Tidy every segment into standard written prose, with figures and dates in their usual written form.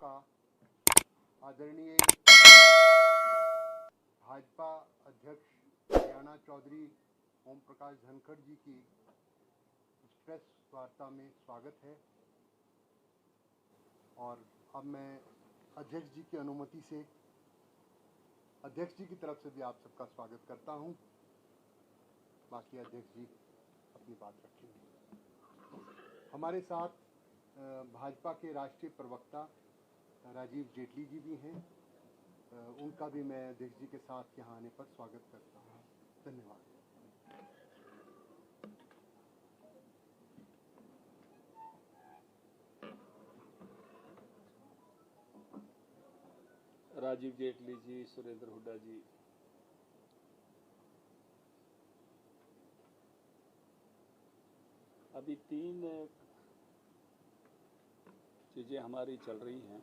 का आदरणीय भाजपा अध्यक्ष हरियाणा चौधरी ओम प्रकाश धनखड़ जी की प्रेस वार्ता में स्वागत है। और अब मैं अध्यक्ष जी की अनुमति से अध्यक्ष जी की तरफ से भी आप सबका स्वागत करता हूं। बाकी अध्यक्ष जी अपनी बात रखेंगे। हमारे साथ भाजपा के राष्ट्रीय प्रवक्ता राजीव जेटली जी भी हैं। उनका भी मैं अध्यक्ष जी के साथ यहाँ आने पर स्वागत करता हूँ। धन्यवाद। राजीव जेटली जी, सुरेंद्र हुड्डा जी, अभी तीन चीज़ें हमारी चल रही हैं।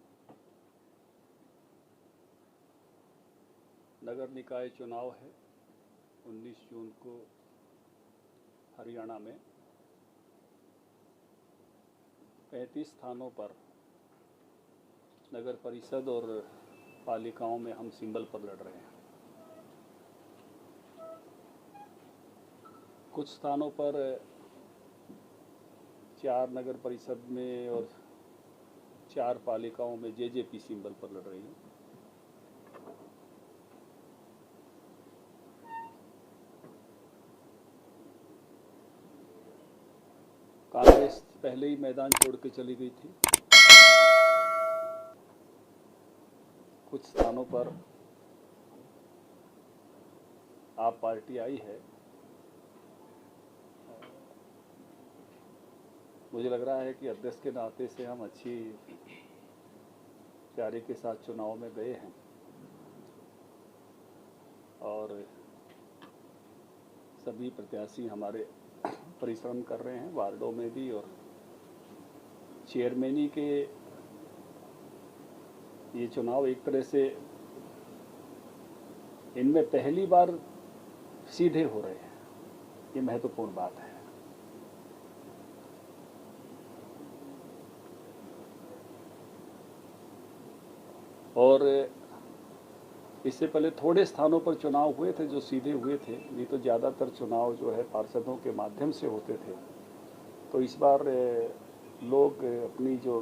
नगर निकाय चुनाव है 19 जून को हरियाणा में 35 स्थानों पर नगर परिषद और पालिकाओं में हम सिंबल पर लड़ रहे हैं। कुछ स्थानों पर 4 नगर परिषद में और 4 पालिकाओं में जेजेपी सिंबल पर लड़ रही है। कांग्रेस पहले ही मैदान छोड़ के चली गई थी। कुछ स्थानों पर आप पार्टी आई है। मुझे लग रहा है कि अध्यक्ष के नाते से हम अच्छी तैयारी के साथ चुनाव में गए हैं और सभी प्रत्याशी हमारे परिश्रम कर रहे हैं, वार्डों में भी। और चेयरमैनी के ये चुनाव एक तरह से इनमें पहली बार सीधे हो रहे हैं। ये महत्वपूर्ण बात है। और इससे पहले थोड़े स्थानों पर चुनाव हुए थे जो सीधे हुए थे, नहीं तो ज़्यादातर चुनाव जो है पार्षदों के माध्यम से होते थे। तो इस बार लोग अपनी जो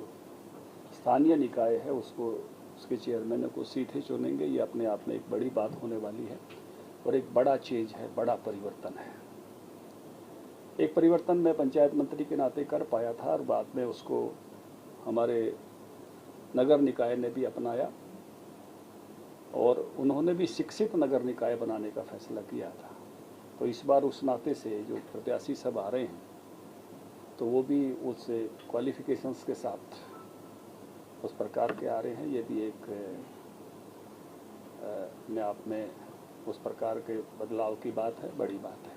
स्थानीय निकाय है उसके चेयरमैन को सीधे चुनेंगे। ये अपने आप में एक बड़ी बात होने वाली है और एक बड़ा चेंज है, बड़ा परिवर्तन है। एक परिवर्तन मैं पंचायत मंत्री के नाते कर पाया था और बाद में उसको हमारे नगर निकाय ने भी अपनाया और उन्होंने भी शिक्षित नगर निकाय बनाने का फैसला किया था। तो इस बार उस नाते से जो प्रत्याशी सब आ रहे हैं तो वो भी उस क्वालिफिकेशंस के साथ उस प्रकार के आ रहे हैं। ये भी एक अपने आप में उस प्रकार के बदलाव की बात है, बड़ी बात है।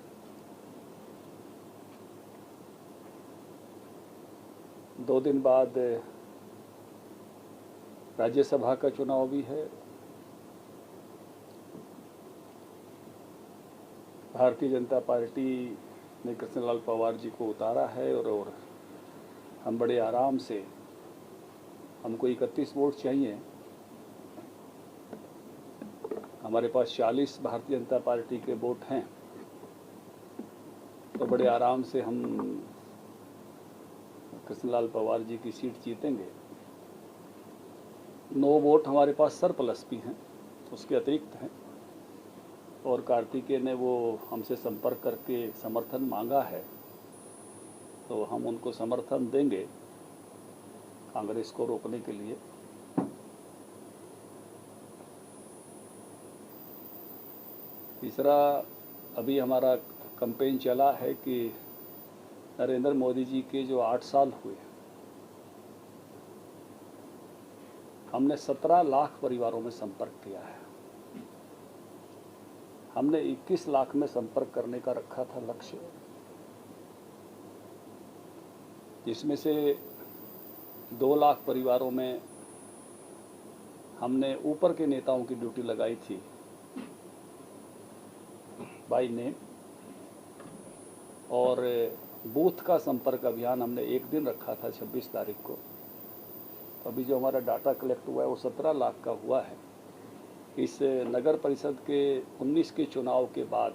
2 दिन बाद राज्यसभा का चुनाव भी है। भारतीय जनता पार्टी ने कृष्णलाल पवार जी को उतारा है और हम बड़े आराम से, हमको 31 वोट चाहिए। हमारे पास 40 भारतीय जनता पार्टी के वोट हैं, तो बड़े आराम से हम कृष्णलाल पवार जी की सीट जीतेंगे। 9 वोट हमारे पास सरप्लस भी हैं, उसके अतिरिक्त हैं। और कार्तिकेय ने वो हमसे संपर्क करके समर्थन मांगा है, तो हम उनको समर्थन देंगे कांग्रेस को रोकने के लिए। तीसरा, अभी हमारा कैंपेन चला है कि नरेंद्र मोदी जी के जो 8 साल हुए, हमने 17 लाख परिवारों में संपर्क किया है। हमने 21 लाख में संपर्क करने का रखा था लक्ष्य, जिसमें से 2 लाख परिवारों में हमने ऊपर के नेताओं की ड्यूटी लगाई थी बाय नेम। और बूथ का संपर्क अभियान हमने एक दिन रखा था 26 तारीख को। तो अभी जो हमारा डाटा कलेक्ट हुआ है वो 17 लाख का हुआ है। इस नगर परिषद के 19 के चुनाव के बाद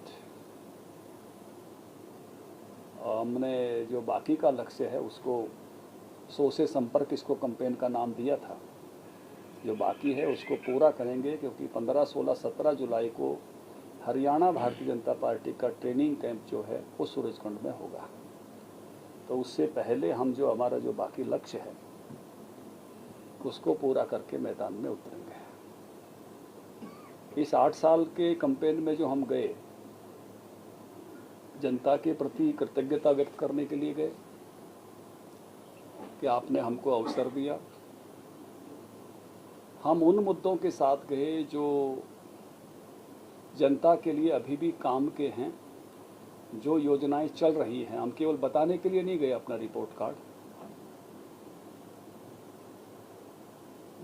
हमने जो बाकी का लक्ष्य है उसको 100 से संपर्क, इसको कैंपेन का नाम दिया था। जो बाकी है उसको पूरा करेंगे, क्योंकि 15, 16, 17 जुलाई को हरियाणा भारतीय जनता पार्टी का ट्रेनिंग कैंप जो है वो सूरजकुंड में होगा। तो उससे पहले हम जो हमारा जो बाकी लक्ष्य है उसको पूरा करके मैदान में उतरेंगे। इस 8 साल के कैंपेन में जो हम गए, जनता के प्रति कृतज्ञता व्यक्त करने के लिए गए कि आपने हमको अवसर दिया। हम उन मुद्दों के साथ गए जो जनता के लिए अभी भी काम के हैं, जो योजनाएं चल रही हैं। हम केवल बताने के लिए नहीं गए अपना रिपोर्ट कार्ड,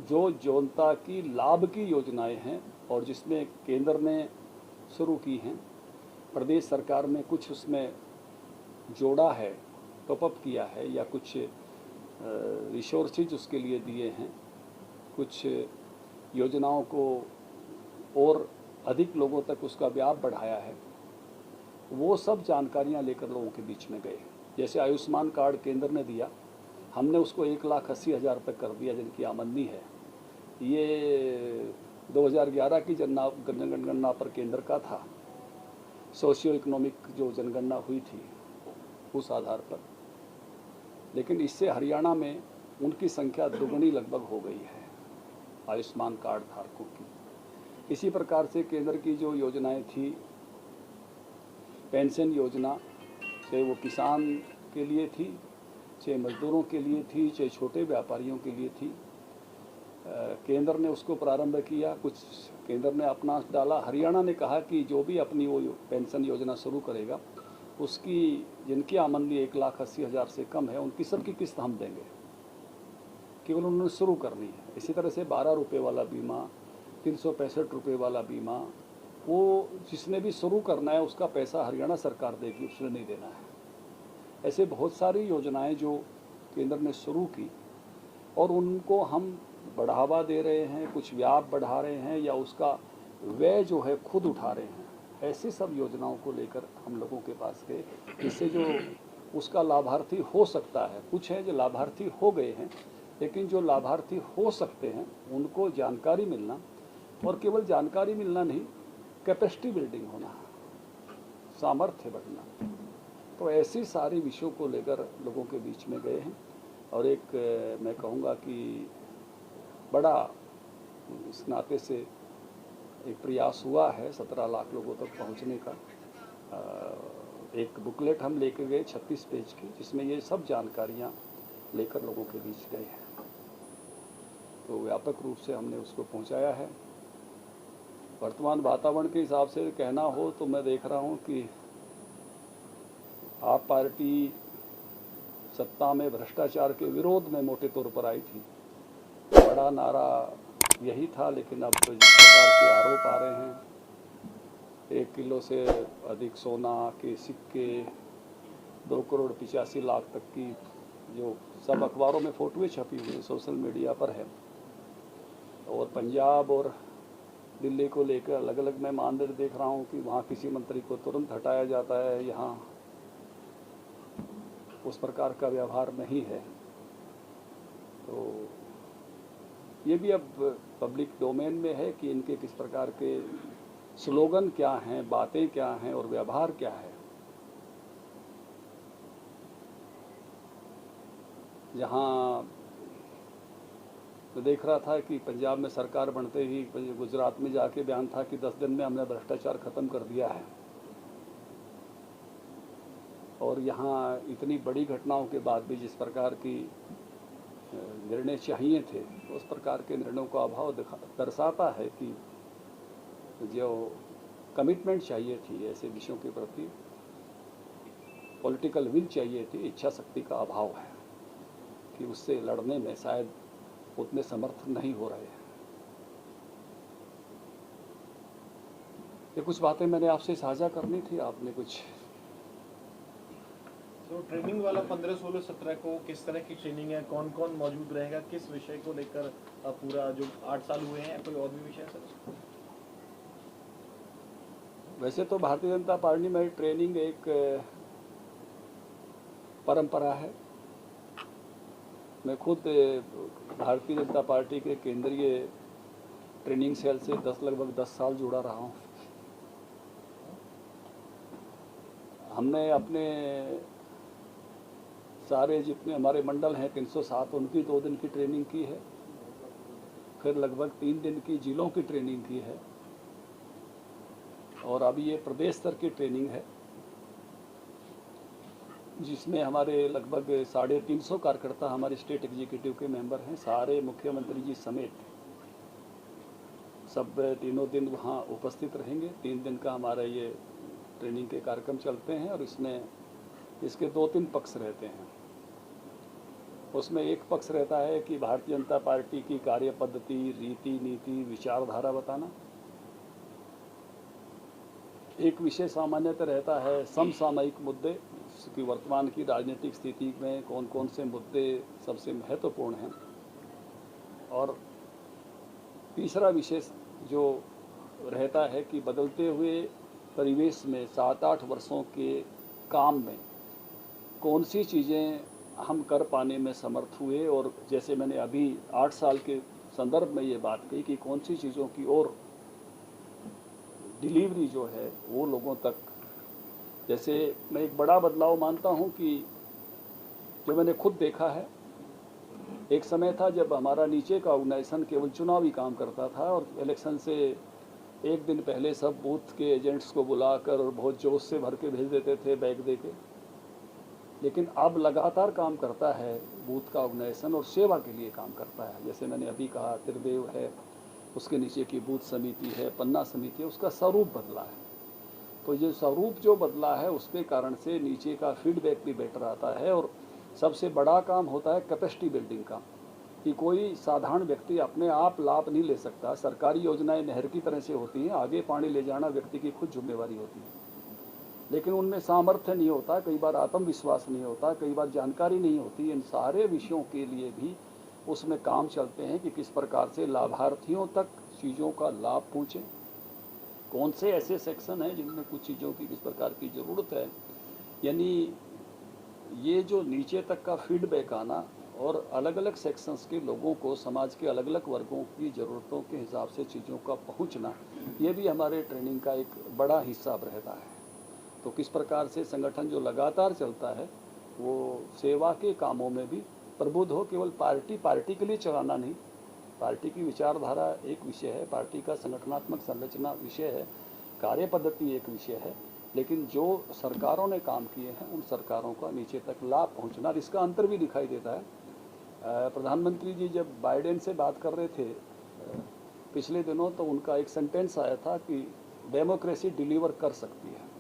जो जनता की लाभ की योजनाएं हैं और जिसमें केंद्र ने शुरू की हैं, प्रदेश सरकार में कुछ उसमें जोड़ा है, टॉपअप किया है, या कुछ रिसोर्सेज उसके लिए दिए हैं, कुछ योजनाओं को और अधिक लोगों तक उसका व्याप बढ़ाया है, वो सब जानकारियां लेकर लोगों के बीच में गए। जैसे आयुष्मान कार्ड केंद्र ने दिया, हमने उसको 1,80,000 रुपये कर दिया जिनकी आमदनी है। ये 2011 की जनगणना पर केंद्र का था, सोशियो इकोनॉमिक जो जनगणना हुई थी उस आधार पर। लेकिन इससे हरियाणा में उनकी संख्या दुगुनी लगभग हो गई है आयुष्मान कार्ड धारकों की। इसी प्रकार से केंद्र की जो योजनाएं थी, पेंशन योजना, चाहे वो किसान के लिए थी, चाहे मजदूरों के लिए थी, चाहे छोटे व्यापारियों के लिए थी, केंद्र ने उसको प्रारंभ किया। कुछ केंद्र ने अपना डाला। हरियाणा ने कहा कि जो भी अपनी वो पेंशन योजना शुरू करेगा उसकी जिनकी आमदनी 1,80,000 से कम है उनकी सबकी किस्त हम देंगे, केवल उन्होंने शुरू करनी है। इसी तरह से 12 रुपये वाला बीमा, 365 रुपये वाला बीमा, वो जिसने भी शुरू करना है उसका पैसा हरियाणा सरकार देगी, उसने नहीं देना है। ऐसे बहुत सारी योजनाएं जो केंद्र ने शुरू की और उनको हम बढ़ावा दे रहे हैं, कुछ व्याप बढ़ा रहे हैं या उसका व्यय जो है खुद उठा रहे हैं। ऐसे सब योजनाओं को लेकर हम लोगों के पास गए, जिससे जो उसका लाभार्थी हो सकता है। कुछ है जो लाभार्थी हो गए हैं, लेकिन जो लाभार्थी हो सकते हैं उनको जानकारी मिलना, और केवल जानकारी मिलना नहीं, कैपेसिटी बिल्डिंग होना, सामर्थ्य बढ़ना। तो ऐसी सारी विषयों को लेकर लोगों के बीच में गए हैं। और एक मैं कहूँगा कि बड़ा इस नाते से एक प्रयास हुआ है 17 लाख लोगों तक पहुंचने का। एक बुकलेट हम लेके गए 36 पेज की, जिसमें ये सब जानकारियां लेकर लोगों के बीच गए हैं। तो व्यापक रूप से हमने उसको पहुंचाया है। वर्तमान वातावरण के हिसाब से कहना हो तो मैं देख रहा हूं कि आप पार्टी सत्ता में भ्रष्टाचार के विरोध में मोटे तौर पर आई थी। बड़ा नारा यही था, लेकिन अब जिस प्रकार के आरोप आ रहे हैं, 1 किलो से अधिक सोना के सिक्के, 2 करोड़ 85 लाख तक की, जो सब अखबारों में फोटोएं छपी हुई, सोशल मीडिया पर है। और पंजाब और दिल्ली को लेकर अलग अलग मैं मानदंड देख रहा हूँ कि वहाँ किसी मंत्री को तुरंत हटाया जाता है, यहाँ उस प्रकार का व्यवहार नहीं है। तो ये भी अब पब्लिक डोमेन में है कि इनके किस प्रकार के स्लोगन क्या हैं, बातें क्या हैं और व्यवहार क्या है। जहाँ मैं देख रहा था कि पंजाब में सरकार बनते ही गुजरात में जाके बयान था कि 10 दिन में हमने भ्रष्टाचार खत्म कर दिया है। और यहाँ इतनी बड़ी घटनाओं के बाद भी जिस प्रकार की निर्णय चाहिए थे, उस प्रकार के निर्णयों का अभाव दर्शाता है कि जो कमिटमेंट चाहिए थी ऐसे विषयों के प्रति, पॉलिटिकल विल चाहिए थी, इच्छा शक्ति का अभाव है कि उससे लड़ने में शायद उतने समर्थ नहीं हो रहे हैं। ये कुछ बातें मैंने आपसे साझा करनी थी, आपने कुछ तो ट्रेनिंग वाला 15, 16, 17 को किस तरह की ट्रेनिंग है, कौन कौन मौजूद रहेगा, किस विषय को लेकर पूरा जो 8 साल हुए हैं, कोई और भी विषय सर? वैसे तो भारतीय जनता पार्टी में ट्रेनिंग एक परंपरा है। मैं खुद भारतीय जनता पार्टी के केंद्रीय ट्रेनिंग सेल से लगभग 10 साल जुड़ा रहा हूँ। हमने अपने सारे जितने हमारे मंडल हैं 307 उनकी 2 दिन की ट्रेनिंग की है, फिर लगभग 3 दिन की जिलों की ट्रेनिंग की है, और अभी ये प्रदेश स्तर की ट्रेनिंग है जिसमें हमारे लगभग 350 कार्यकर्ता हमारे स्टेट एग्जीक्यूटिव के मेंबर हैं। सारे मुख्यमंत्री जी समेत सब तीनों दिन वहाँ उपस्थित रहेंगे। 3 दिन का हमारा ये ट्रेनिंग के कार्यक्रम चलते हैं और इसमें इसके 2-3 पक्ष रहते हैं। उसमें एक पक्ष रहता है कि भारतीय जनता पार्टी की कार्य पद्धति, रीति नीति, विचारधारा बताना। एक विषय सामान्यतः रहता है समसामयिक मुद्दे कि वर्तमान की राजनीतिक स्थिति में कौन कौन से मुद्दे सबसे महत्वपूर्ण हैं, और तीसरा विषय जो रहता है कि बदलते हुए परिवेश में 7-8 वर्षों के काम में कौन सी चीज़ें हम कर पाने में समर्थ हुए, और जैसे मैंने अभी 8 साल के संदर्भ में ये बात कही कि कौन सी चीज़ों की और डिलीवरी जो है वो लोगों तक। जैसे मैं एक बड़ा बदलाव मानता हूँ कि जो मैंने खुद देखा है, एक समय था जब हमारा नीचे का ऑर्गेनाइजेशन केवल चुनावी काम करता था और इलेक्शन से एक दिन पहले सब बूथ के एजेंट्स को बुलाकर और बहुत जोश से भर के भेज देते थे बैग दे के। लेकिन अब लगातार काम करता है बूथ का ऑर्गेनाइजेशन और सेवा के लिए काम करता है। जैसे मैंने अभी कहा, त्रिदेव है, उसके नीचे की बूथ समिति है, पन्ना समिति है, उसका स्वरूप बदला है। तो ये स्वरूप जो बदला है उसके कारण से नीचे का फीडबैक भी बेटर आता है, और सबसे बड़ा काम होता है कैपेसिटी बिल्डिंग का, कि कोई साधारण व्यक्ति अपने आप लाभ नहीं ले सकता। सरकारी योजनाएं नहर की तरह से होती हैं, आगे पानी ले जाना व्यक्ति की खुद जिम्मेवारी होती है, लेकिन उनमें सामर्थ्य नहीं होता, कई बार आत्मविश्वास नहीं होता, कई बार जानकारी नहीं होती। इन सारे विषयों के लिए भी उसमें काम चलते हैं कि किस प्रकार से लाभार्थियों तक चीज़ों का लाभ पहुँचे, कौन से ऐसे सेक्शन हैं जिनमें कुछ चीज़ों की किस प्रकार की ज़रूरत है। यानी ये जो नीचे तक का फीडबैक आना और अलग अलग सेक्शंस के लोगों को, समाज के अलग अलग वर्गों की ज़रूरतों के हिसाब से चीज़ों का पहुंचना, ये भी हमारे ट्रेनिंग का एक बड़ा हिस्सा रहता है। तो किस प्रकार से संगठन जो लगातार चलता है वो सेवा के कामों में भी प्रबुद्ध हो। केवल पार्टी के लिए चलाना नहीं, पार्टी की विचारधारा एक विषय है, पार्टी का संगठनात्मक संरचना विषय है, कार्य पद्धति एक विषय है, लेकिन जो सरकारों ने काम किए हैं उन सरकारों का नीचे तक लाभ पहुंचना, इसका अंतर भी दिखाई देता है। प्रधानमंत्री जी जब बाइडेन से बात कर रहे थे पिछले दिनों, तो उनका एक सेंटेंस आया था कि डेमोक्रेसी डिलीवर कर सकती है।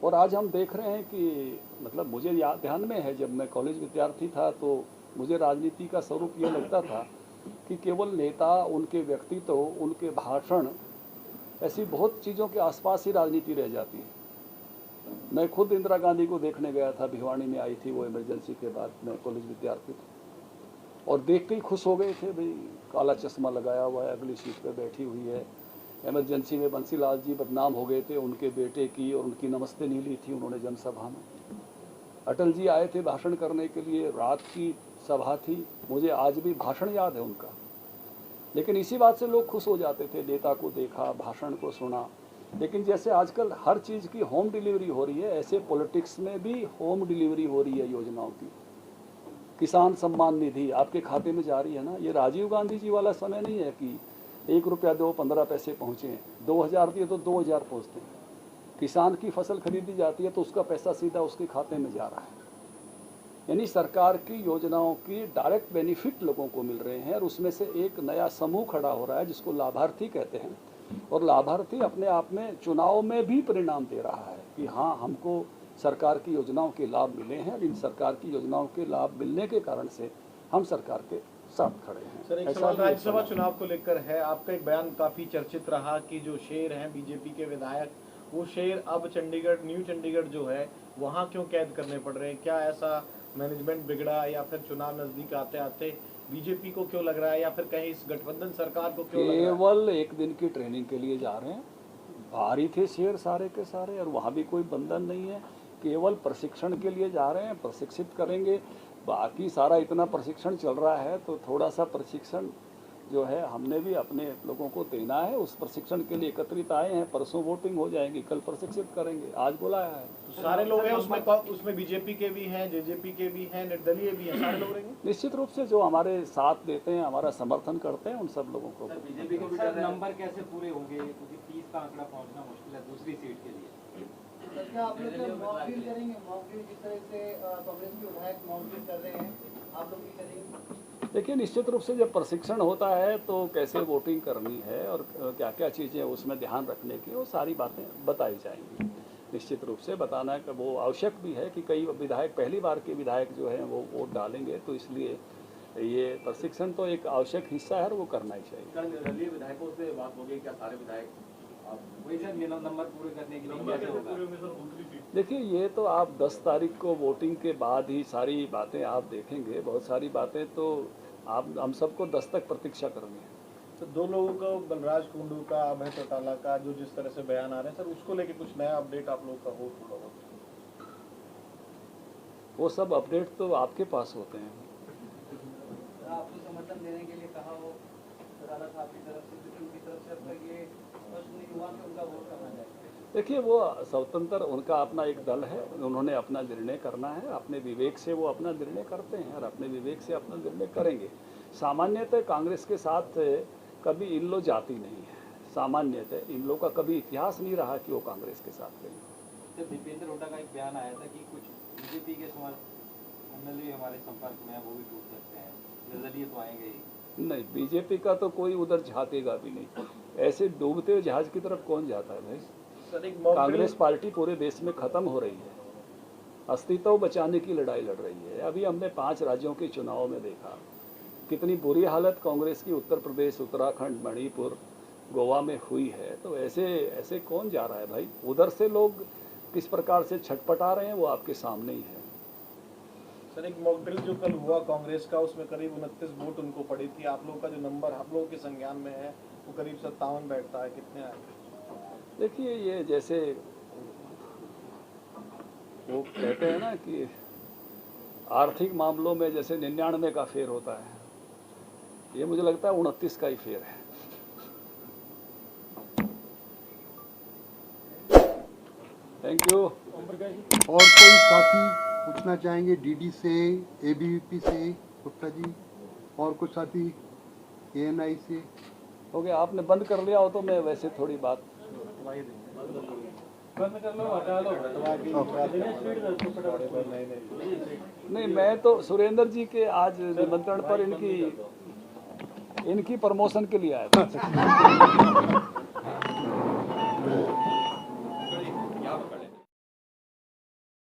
और आज हम देख रहे हैं कि मतलब मुझे ध्यान में है, जब मैं कॉलेज विद्यार्थी था तो मुझे राजनीति का स्वरूप ये लगता था कि केवल नेता, उनके व्यक्तित्व, उनके भाषण, ऐसी बहुत चीज़ों के आसपास ही राजनीति रह जाती है। मैं खुद इंदिरा गांधी को देखने गया था, भिवानी में आई थी वो इमरजेंसी के बाद, मैं कॉलेज विद्यार्थी था, और देख के ही खुश हो गए थे, भाई काला चश्मा लगाया हुआ है, अगली सीट पे बैठी हुई है। इमरजेंसी में बंसीलाल जी बदनाम हो गए थे, उनके बेटे की और उनकी नमस्ते नहीं ली थी उन्होंने जनसभा में। अटल जी आए थे भाषण करने के लिए, रात की सभा थी, मुझे आज भी भाषण याद है उनका। लेकिन इसी बात से लोग खुश हो जाते थे, नेता को देखा, भाषण को सुना। लेकिन जैसे आजकल हर चीज़ की होम डिलीवरी हो रही है, ऐसे पॉलिटिक्स में भी होम डिलीवरी हो रही है योजनाओं की। किसान सम्मान निधि आपके खाते में जा रही है ना, ये राजीव गांधी जी वाला समय नहीं है कि 1 रुपया दो 15 पैसे पहुँचे, 2000 दिए तो 2000 पहुँचते हैं। किसान की फसल खरीदी जाती है तो उसका पैसा सीधा उसके खाते में जा रहा है। यानी सरकार की योजनाओं की डायरेक्ट बेनिफिट लोगों को मिल रहे हैं, और उसमें से एक नया समूह खड़ा हो रहा है जिसको लाभार्थी कहते हैं। और लाभार्थी अपने आप में चुनाव में भी परिणाम दे रहा है कि हाँ, हमको सरकार की योजनाओं के लाभ मिले हैं, और इन सरकार की योजनाओं के लाभ मिलने के कारण से हम सरकार के साथ खड़े हैं। सर, एक सवाल राज्यसभा चुनाव को लेकर है। आपका एक बयान काफी चर्चित रहा कि जो शेर हैं बीजेपी के विधायक, वो शेर अब चंडीगढ़, न्यू चंडीगढ़ जो है वहाँ क्यों कैद करने पड़ रहे हैं? क्या ऐसा मैनेजमेंट बिगड़ा, या फिर चुनाव नजदीक आते आते बीजेपी को क्यों लग रहा है, या फिर कहीं इस गठबंधन सरकार को क्यों लग रहा है? केवल एक दिन की ट्रेनिंग के लिए जा रहे हैं। बाहर ही थे शेर सारे के सारे, और वहाँ भी कोई बंधन नहीं है। केवल प्रशिक्षण के लिए जा रहे हैं, प्रशिक्षित करेंगे। बाकी सारा इतना प्रशिक्षण चल रहा है तो थोड़ा सा प्रशिक्षण जो है हमने भी अपने लोगों को देना है। उस प्रशिक्षण के लिए एकत्रित आए हैं। परसों वोटिंग हो जाएगी, कल प्रशिक्षित करेंगे, आज बुलाया है। तो सारे लोग हैं उसमें बीजेपी के भी हैं, जेजेपी के भी हैं, निर्दलीय भी हैं, सारे लोग रहेंगे। निश्चित रूप से जो हमारे साथ देते हैं, हमारा समर्थन करते हैं, उन सब लोगों को। बीजेपी को भी डर है। नंबर कैसे पूरे होंगे, क्योंकि 30 का आंकड़ा पहुंचना मुश्किल है दूसरी सीट के लिए। क्या आप लोग मॉक ड्रिल करेंगे? मॉक ड्रिल जिस तरह से कांग्रेस के विधायक मॉक ड्रिल कर रहे हैं, आप लोग भी करेंगे? देखिए, निश्चित रूप से जब प्रशिक्षण होता है तो कैसे वोटिंग करनी है और क्या क्या चीज़ें उसमें ध्यान रखने की, वो सारी बातें बताई जाएंगी। निश्चित रूप से बताना कि वो आवश्यक भी है कि कई विधायक, पहली बार के विधायक जो हैं वो वोट डालेंगे, तो इसलिए ये प्रशिक्षण तो एक आवश्यक हिस्सा है और वो करना ही चाहिए। कल निर्दलीय विधायकों से बात हो गई, क्या सारे विधायक वही सर नंबर पूरे करने के लिए कैसे होगा? देखिए, ये तो आप 10 तारीख को वोटिंग के बाद ही सारी बातें आप देखेंगे। बहुत सारी बातें तो आप हम सबको 10 तक प्रतीक्षा करनी है। तो दो लोगों को, बलराज कुंडू का, अभय चौटाला का, जो जिस तरह से बयान आ रहे हैं सर, उसको लेके कुछ नया अपडेट आप लोग का हो थोड़ा बहुत? वो सब अपडेट तो आपके पास होते हैं। आपको समर्थन देने के लिए कहा हो चौटाला साहब की तरफ से, क्योंकि उनकी तरफ से अब तक ये प्रश्न नहीं हुआ कि उनका वोट करना जाए। देखिए, वो स्वतंत्र, उनका अपना एक दल है, उन्होंने अपना निर्णय करना है। अपने विवेक से वो अपना निर्णय करते हैं और अपने विवेक से अपना निर्णय करेंगे। सामान्यतः कांग्रेस के साथ कभी इन लोग जाती नहीं है। सामान्यतः इन लोग का कभी इतिहास नहीं रहा कि वो कांग्रेस के साथ गई। तो दीपेंद्र हुड्डा का एक बयान आया था कि कुछ बीजेपी के एमएलए हमारे संपर्क में है, वो भी टूट सकते हैं, निर्दलीय तो आएंगे ही नहीं। बीजेपी का तो कोई उधर झाकेगा भी नहीं। ऐसे डूबते हुए जहाज की तरफ कौन जाता है भाई? सर, एक मॉक कांग्रेस ड्रिल, पार्टी पूरे देश में खत्म हो रही है, अस्तित्व बचाने की लड़ाई लड़ रही है। अभी हमने 5 राज्यों के चुनाव में देखा कितनी बुरी हालत कांग्रेस की उत्तर प्रदेश, उत्तराखंड, मणिपुर, गोवा में हुई है। तो ऐसे कौन जा रहा है भाई? उधर से लोग किस प्रकार से छटपटा रहे हैं वो आपके सामने ही है। सर, एक मॉक ड्रिल जो कल हुआ कांग्रेस का, उसमें करीब 29 वोट उनको पड़ी थी। आप लोग का जो नंबर आप लोगों के संज्ञान में है वो करीब 57 बैठता है, कितने आए? देखिए, ये जैसे वो कहते हैं ना कि आर्थिक मामलों में जैसे 99 का फेर होता है, ये मुझे लगता है 29 का ही फेर है। Thank you. और कोई साथी पूछना चाहेंगे? डीडी से, एबीवीपी से, गुप्ता जी, और कुछ साथी एएनआई से? हो गया, आपने बंद कर लिया हो तो मैं वैसे थोड़ी बात बंद कर लो, हटा लो। नहीं, मैं तो सुरेंद्र जी के आज निमंत्रण पर इनकी प्रमोशन के लिए आया था।